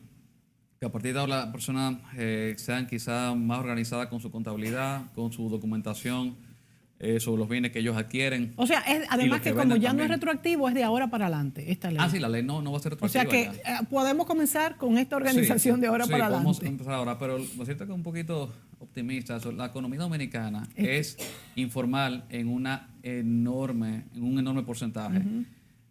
que a partir de ahora las personas sean quizás más organizadas con su contabilidad, con su documentación, sobre los bienes que ellos adquieren. O sea, además que como ya no es retroactivo, es de ahora para adelante esta ley. Sí, la ley no va a ser retroactiva. O sea que podemos comenzar con esta organización de ahora para adelante. Podemos empezar ahora, pero lo cierto es que un poquito optimista. La economía dominicana es informal en un enorme porcentaje.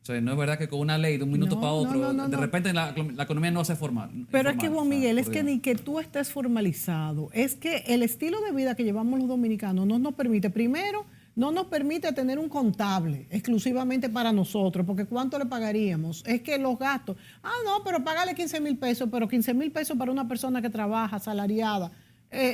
O sea, no es verdad que con una ley de un minuto para otro, de repente la economía no se forma. Pero es que, Juan Miguel, es que ni que tú estés formalizado, es que el estilo de vida que llevamos los dominicanos no nos permite, primero, no nos permite tener un contable exclusivamente para nosotros, porque ¿cuánto le pagaríamos? Es que los gastos, no, pero págale 15 mil pesos, pero 15 mil pesos para una persona que trabaja, asalariada,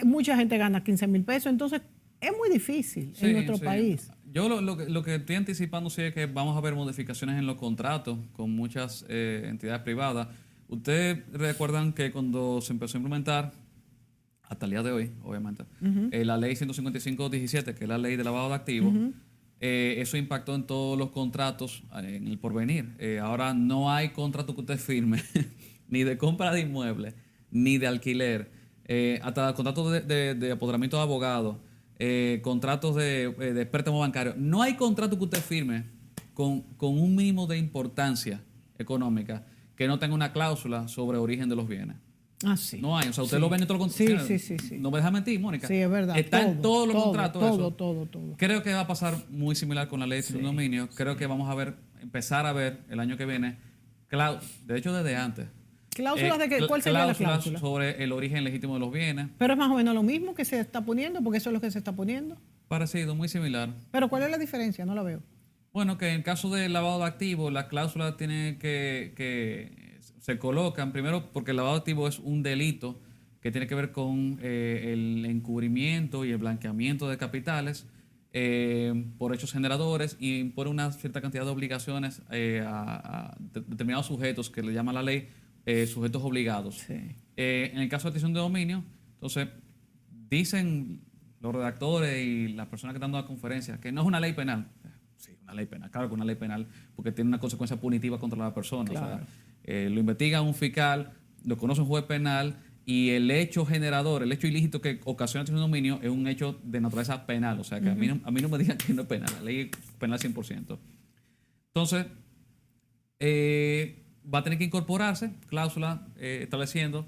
mucha gente gana 15 mil pesos, entonces es muy difícil en nuestro país. Yo lo que estoy anticipando sí es que vamos a ver modificaciones en los contratos con muchas entidades privadas, Ustedes recuerdan que cuando se empezó a implementar, hasta el día de hoy, obviamente, la ley 155-17, que es la ley de lavado de activos, eso impactó en todos los contratos en el porvenir. Ahora no hay contrato que usted firme, ni de compra de inmuebles, ni de alquiler, hasta contratos de apoderamiento de abogados, contratos de préstamo bancario. No hay contrato que usted firme con un mínimo de importancia económica que no tenga una cláusula sobre origen de los bienes. Ah, sí. No hay, o sea, usted lo ve en todos los contratos. Sí. No me deja mentir, Mónica. Sí, es verdad. Está en todos los contratos eso. Todo. Creo que va a pasar muy similar con la ley de dominio. Creo que vamos a empezar a ver el año que viene, de hecho desde antes. ¿Cláusulas de qué? ¿Cuál sería la cláusula? Sobre el origen legítimo de los bienes. Pero es más o menos lo mismo que se está poniendo, porque eso es lo que se está poniendo. Parecido, muy similar. Pero ¿cuál es la diferencia? No la veo. Bueno, que en caso de lavado de activos, las cláusulas tienen que se colocan primero porque el lavado de activos es un delito que tiene que ver con el encubrimiento y el blanqueamiento de capitales por hechos generadores y impone una cierta cantidad de obligaciones a determinados sujetos que le llama la ley sujetos obligados. Sí. En el caso de adquisición de dominio, entonces dicen los redactores y las personas que están dando la conferencia que no es una ley penal. Sí, una ley penal, claro que una ley penal, porque tiene una consecuencia punitiva contra la persona. Claro. O sea, lo investiga un fiscal, lo conoce un juez penal y el hecho generador, el hecho ilícito que ocasiona el dominio es un hecho de naturaleza penal. O sea, que a mí no me digan que no es penal, la ley es penal 100%. Entonces, va a tener que incorporarse cláusula estableciendo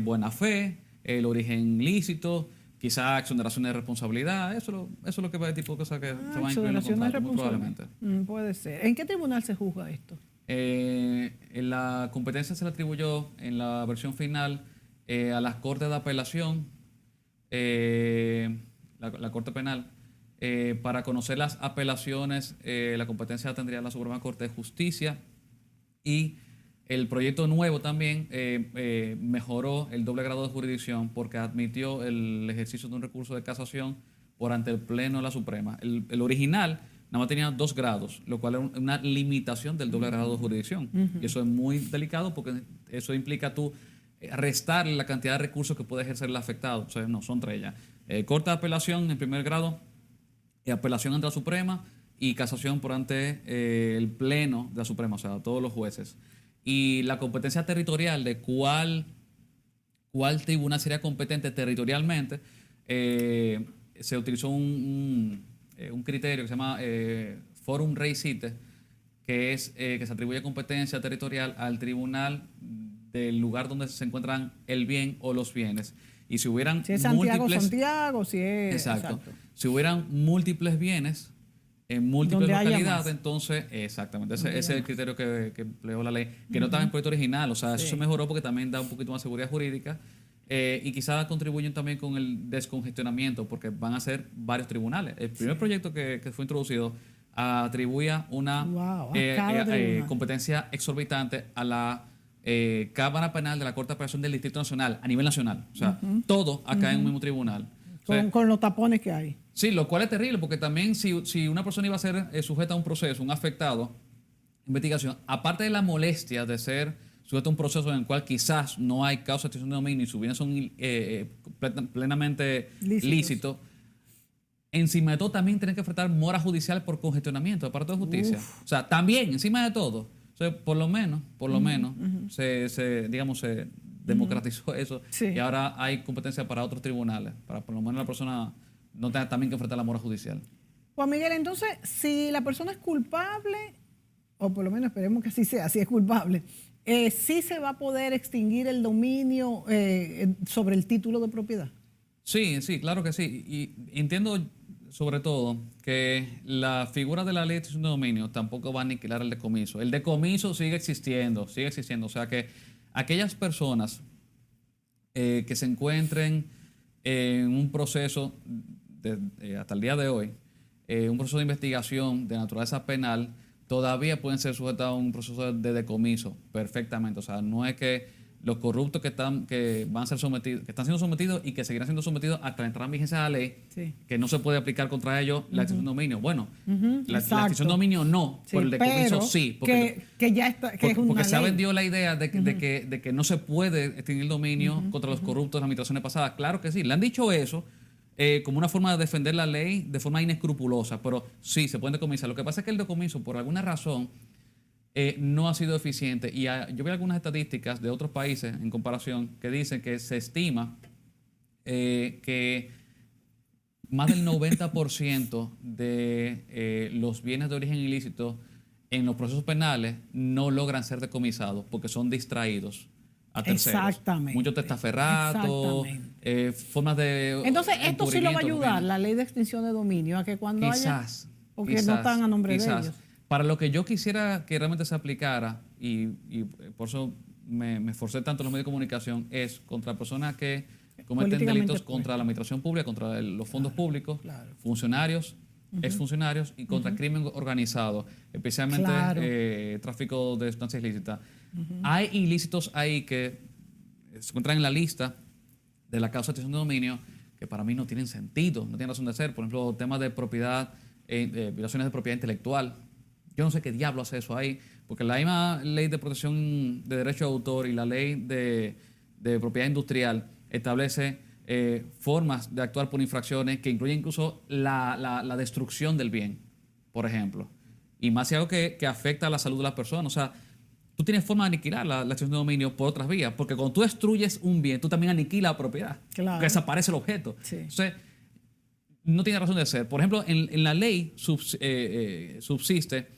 buena fe, el origen lícito, quizá exoneración de responsabilidad. Eso es lo que va de tipo de cosas que se van a incluir en los contratos, muy probablemente. Puede ser. ¿En qué tribunal se juzga esto? En la competencia se le atribuyó en la versión final a las Cortes de Apelación, la Corte Penal. Para conocer las apelaciones, la competencia tendría la Suprema Corte de Justicia. Y el proyecto nuevo también mejoró el doble grado de jurisdicción porque admitió el ejercicio de un recurso de casación por ante el Pleno de la Suprema. El original nada más tenía 2 grados, lo cual es una limitación del doble grado de jurisdicción. Y eso es muy delicado porque eso implica tú restarle la cantidad de recursos que puede ejercer el afectado. O sea, no, son 3 ya. Corte de apelación en primer grado, apelación ante la Suprema y casación por ante el Pleno de la Suprema, o sea, todos los jueces. Y la competencia territorial de cuál tribunal sería competente territorialmente, se utilizó un criterio que se llama Forum Res Ite, que es que se atribuye competencia territorial al tribunal del lugar donde se encuentran el bien o los bienes. Y si hubieran si es Santiago, si es... Exacto. Si hubieran múltiples bienes en múltiples localidades, entonces, exactamente, ese es el criterio que empleó la ley, que no estaba en el proyecto original. O sea, eso se mejoró porque también da un poquito más seguridad jurídica y quizás contribuyen también con el descongestionamiento, porque van a ser varios tribunales. El primer proyecto que fue introducido atribuía una competencia exorbitante a la Cámara Penal de la Corte de Apelación del Distrito Nacional, a nivel nacional. O sea, todo acá en un mismo tribunal. Con los tapones que hay. Sí, lo cual es terrible, porque también si una persona iba a ser sujeta a un proceso, un afectado, investigación, aparte de la molestia de ser sujeto a un proceso en el cual quizás no hay causa de extinción de dominio y sus bienes son plenamente lícitos, encima de todo también tienen que enfrentar mora judicial por congestionamiento de parte de justicia. O sea, también, encima de todo. O sea, por lo menos, se democratizó eso y ahora hay competencia para otros tribunales, para por lo menos la persona no tenga también que enfrentar la mora judicial. Juan Miguel, entonces, si la persona es culpable, o por lo menos esperemos que así sea, si es culpable, ¿sí se va a poder extinguir el dominio sobre el título de propiedad? Sí, claro que sí. Y entiendo sobre todo que la figura de la ley de extinción de dominio tampoco va a aniquilar el decomiso. El decomiso sigue existiendo. O sea que aquellas personas que se encuentren en un proceso hasta el día de hoy, un proceso de investigación de naturaleza penal, todavía pueden ser sujetas a un proceso de decomiso perfectamente. O sea, no es que los corruptos que van a ser sometidos, que están siendo sometidos y que seguirán siendo sometidos hasta la entrada en vigencia de la ley, Sí. que no se puede aplicar contra ellos la extinción de dominio. Bueno, la exacto. extinción de dominio no, Sí, pero el decomiso pero sí. Porque, que ya está, que es una porque se ha ley. vendido la idea de que no se puede extinguir el dominio contra los corruptos de las administraciones pasadas. Claro que sí, le han dicho eso como una forma de defender la ley de forma inescrupulosa, pero sí, se pueden decomisar. Lo que pasa es que el decomiso, por alguna razón, no ha sido eficiente. Y yo vi algunas estadísticas de otros países en comparación que dicen que se estima que más del 90% de los bienes de origen ilícito en los procesos penales no logran ser decomisados porque son distraídos a terceros. Exactamente. Muchos testaferratos, formas de... Entonces, esto sí lo va a ayudar, bien. la ley de extinción de dominio, a que cuando Quizás. haya... Porque no están a nombre de ellos. Para lo que yo quisiera que realmente se aplicara, y por eso me esforcé tanto en los medios de comunicación, es contra personas que cometen delitos contra la administración pública, contra los fondos públicos, funcionarios, exfuncionarios y contra crimen organizado, especialmente tráfico de sustancias ilícitas. Hay ilícitos ahí que se encuentran en la lista de la causa de extinción de dominio que para mí no tienen sentido, no tienen razón de ser. Por ejemplo, temas de propiedad, violaciones de propiedad intelectual. Yo no sé qué diablo hace eso ahí, porque la misma ley de protección de derecho de autor y la ley de propiedad industrial establece formas de actuar por infracciones que incluyen incluso la destrucción del bien, por ejemplo. Y más si algo que afecta a la salud de las personas. O sea, tú tienes forma de aniquilar la extinción de dominio por otras vías, porque cuando tú destruyes un bien, tú también aniquilas la propiedad, que desaparece el objeto. Sí. Entonces, no tiene razón de ser. Por ejemplo, en la ley subsiste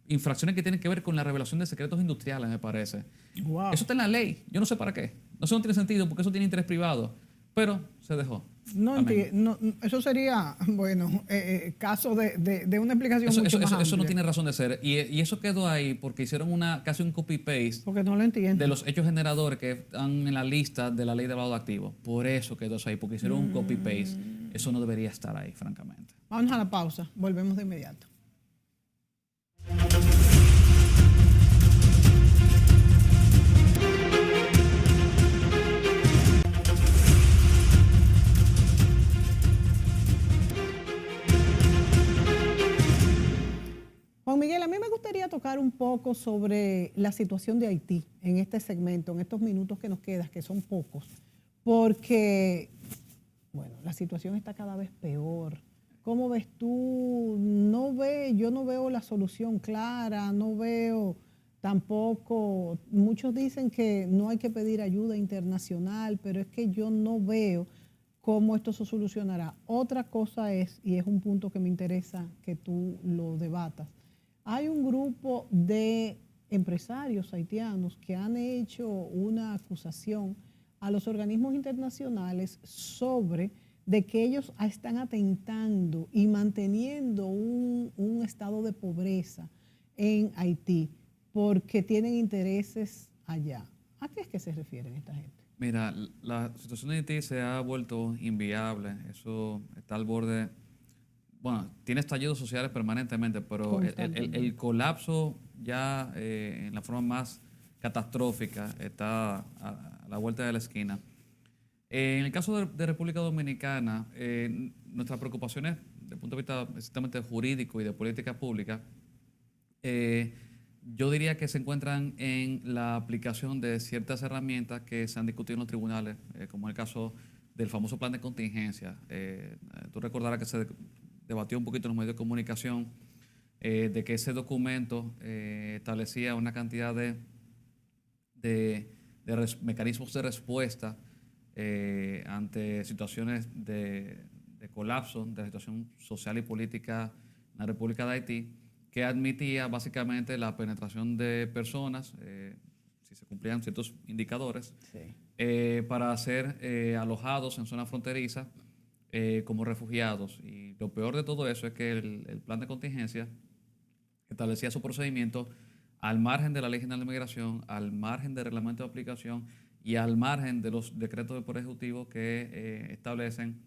infracciones que tienen que ver con la revelación de secretos industriales, me parece. Wow. Eso está en la ley. Yo no sé para qué. No sé, no tiene sentido porque eso tiene interés privado. Pero se dejó. No, eso sería, bueno, caso de una explicación mucho más eso no amplia. tiene razón de ser. Y eso quedó ahí porque hicieron casi un copy-paste porque no lo entiendo. de los hechos generadores que están en la lista de la ley de lavado de activos. Por eso quedó eso ahí, porque hicieron un copy-paste. Eso no debería estar ahí, francamente. Vamos a la pausa. Volvemos de inmediato. Juan Miguel, a mí me gustaría tocar un poco sobre la situación de Haití en este segmento, en estos minutos que nos quedan, que son pocos, porque, bueno, la situación está cada vez peor. ¿Cómo ves tú? Yo no veo la solución clara, no veo tampoco, muchos dicen que no hay que pedir ayuda internacional, pero es que yo no veo cómo esto se solucionará. Otra cosa es, y es un punto que me interesa que tú lo debatas, hay un grupo de empresarios haitianos que han hecho una acusación a los organismos internacionales sobre de que ellos están atentando y manteniendo un estado de pobreza en Haití porque tienen intereses allá. ¿A qué es que se refieren esta gente? Mira, la situación de Haití se ha vuelto inviable. Eso está al borde. Bueno, tiene estallidos sociales permanentemente, pero el colapso ya en la forma más catastrófica está a la vuelta de la esquina. En el caso de República Dominicana, nuestras preocupaciones desde el punto de vista estrictamente jurídico y de política pública, yo diría que se encuentran en la aplicación de ciertas herramientas que se han discutido en los tribunales, como el caso del famoso plan de contingencia. Tú recordarás que se debatió un poquito en los medios de comunicación de que ese documento establecía una cantidad de mecanismos de respuesta ante situaciones de colapso de la situación social y política en la República de Haití, que admitía básicamente la penetración de personas, si se cumplían ciertos indicadores, sí, para ser alojados en zonas fronterizas como refugiados. Y lo peor de todo eso es que el plan de contingencia establecía su procedimiento al margen de la Ley General de Migración, al margen del reglamento de aplicación y al margen de los decretos del Poder Ejecutivo que establecen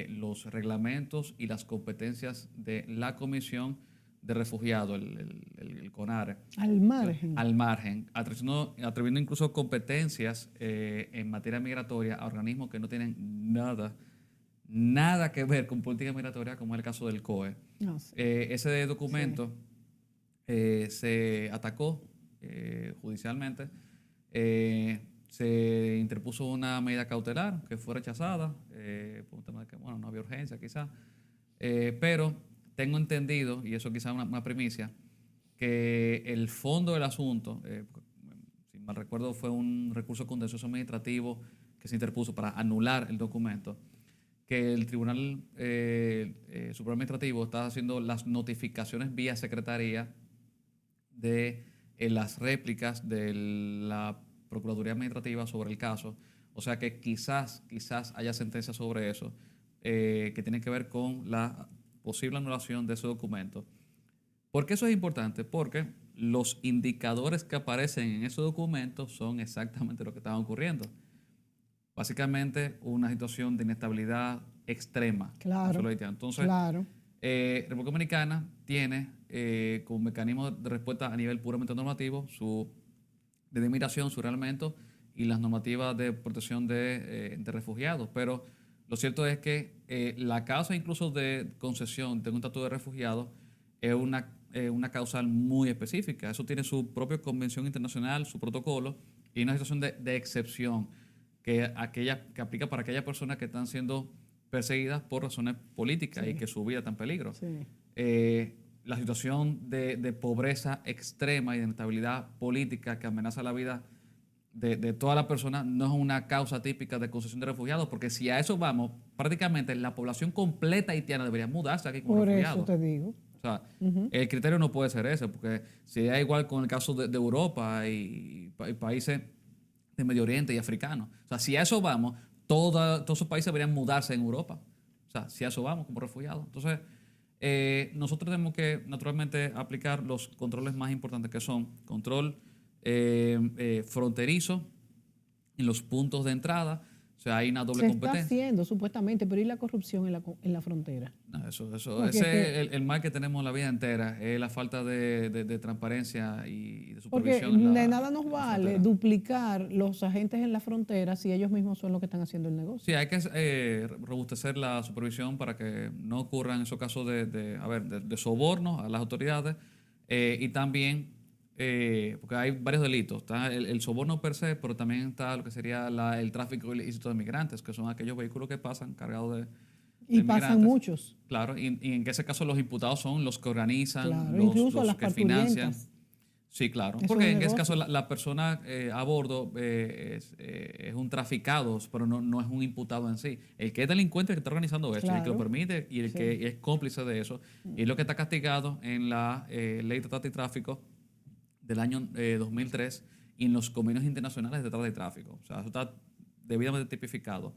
los reglamentos y las competencias de la Comisión de Refugiados, el CONARE, Al margen. al margen, atribuyendo incluso competencias en materia migratoria a organismos que no tienen nada que ver con política migratoria, como es el caso del COE. No sé. Ese documento se atacó judicialmente, se interpuso una medida cautelar que fue rechazada por un tema de que, bueno, no había urgencia quizás, pero tengo entendido, y eso quizás es una primicia, que el fondo del asunto, si mal recuerdo, fue un recurso contencioso administrativo que se interpuso para anular el documento, que el Tribunal Supremo Administrativo está haciendo las notificaciones vía secretaría de las réplicas de la Procuraduría Administrativa sobre el caso. O sea que quizás haya sentencia sobre eso, que tiene que ver con la posible anulación de ese documento. ¿Por qué eso es importante? Porque los indicadores que aparecen en ese documento son exactamente lo que estaba ocurriendo. Básicamente una situación de inestabilidad extrema. Claro. Entonces, Claro. República Dominicana tiene como mecanismo de respuesta a nivel puramente normativo su de migración, su reglamento y las normativas de protección de refugiados. Pero lo cierto es que la causa incluso de concesión de un estatus de refugiado es una causa muy específica. Eso tiene su propia convención internacional, su protocolo y una situación de excepción que aplica para aquellas personas que están siendo perseguidas por razones políticas y que su vida está en peligro. Sí. La situación de pobreza extrema y de inestabilidad política que amenaza la vida de todas las personas no es una causa típica de concesión de refugiados, porque si a eso vamos, prácticamente la población completa haitiana debería mudarse aquí como refugiados. Por eso te digo. O sea, el criterio no puede ser ese, porque si es igual con el caso de Europa y países de Medio Oriente y africanos. O sea, si a eso vamos, todos esos países deberían mudarse en Europa. O sea, si a eso vamos como refugiados. Entonces, nosotros tenemos que naturalmente aplicar los controles más importantes, que son control fronterizo en los puntos de entrada. O sea, hay una doble competencia. Se está haciendo, supuestamente, pero ¿y la corrupción en la frontera? No, ese es el mal que tenemos la vida entera, es la falta de transparencia y de supervisión. Porque de nada nos vale duplicar los agentes en la frontera si ellos mismos son los que están haciendo el negocio. Sí, hay que robustecer la supervisión para que no ocurran esos casos de soborno a las autoridades y también, porque hay varios delitos. Está el soborno per se, pero también está lo que sería el tráfico ilícito de migrantes, que son aquellos vehículos que pasan cargados de y pasan migrantes. muchos. Claro, y en ese caso los imputados son los que organizan, Claro, los las que financian. Sí, claro. Porque en ese caso la persona a bordo es un traficado, pero no es un imputado en sí. El que es delincuente es el que está organizando esto, y el que lo permite y el que es cómplice de eso. Y es lo que está castigado en la Ley de Trata y Tráfico del año 2003 y en los convenios internacionales de trata y tráfico. O sea, eso está debidamente tipificado.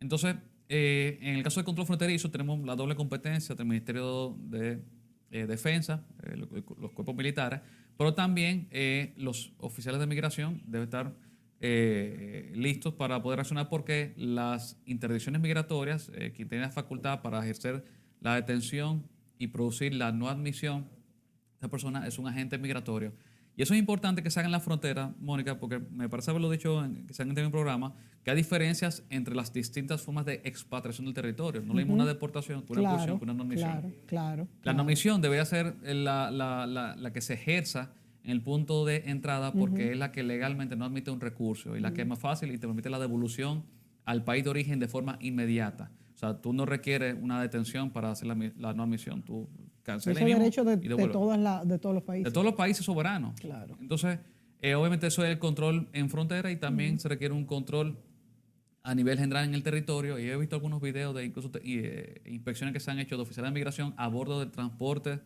Entonces, en el caso de control fronterizo tenemos la doble competencia del Ministerio de Defensa, los cuerpos militares, pero también los oficiales de migración deben estar listos para poder reaccionar, porque las interdicciones migratorias, quien tiene la facultad para ejercer la detención y producir la no admisión, esa persona es un agente migratorio. Y eso es importante que se haga en la frontera, Mónica, porque me parece haberlo dicho que se haga en el programa, que hay diferencias entre las distintas formas de expatriación del territorio. No le dimos una deportación, una expulsión, una no admisión. Claro. La no admisión debería ser la que se ejerza en el punto de entrada, porque es la que legalmente no admite un recurso y la que es más fácil y te permite la devolución al país de origen de forma inmediata. O sea, tú no requieres una detención para hacer la no admisión. Tú cancelas el derecho de todos los países. De todos los países soberanos. Claro. Entonces, obviamente eso es el control en frontera y también se requiere un control a nivel general en el territorio. Y he visto algunos videos de incluso inspecciones que se han hecho de oficiales de migración a bordo de transporte,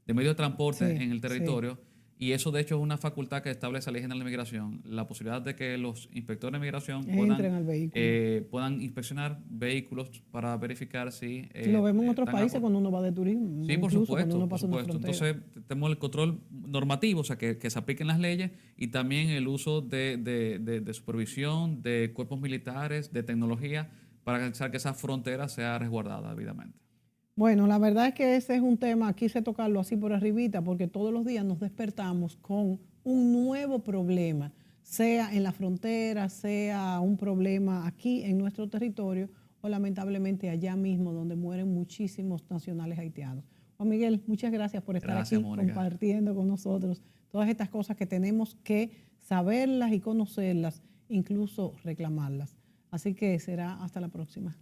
de medios de transporte en el territorio. Sí. Y eso, de hecho, es una facultad que establece la Ley General de Migración, la posibilidad de que los inspectores de migración puedan inspeccionar vehículos para verificar si... lo vemos en otros países cuando uno va de turismo. Sí, por supuesto. Entonces, tenemos el control normativo, o sea, que se apliquen las leyes, y también el uso de supervisión de cuerpos militares, de tecnología, para garantizar que esa frontera sea resguardada debidamente. Bueno, la verdad es que ese es un tema, quise tocarlo así por arribita, porque todos los días nos despertamos con un nuevo problema, sea en la frontera, sea un problema aquí en nuestro territorio o lamentablemente allá mismo donde mueren muchísimos nacionales haitianos. Juan Miguel, muchas gracias por estar Gracias, aquí Mónica. compartiendo con nosotros todas estas cosas que tenemos que saberlas y conocerlas, incluso reclamarlas. Así que será hasta la próxima.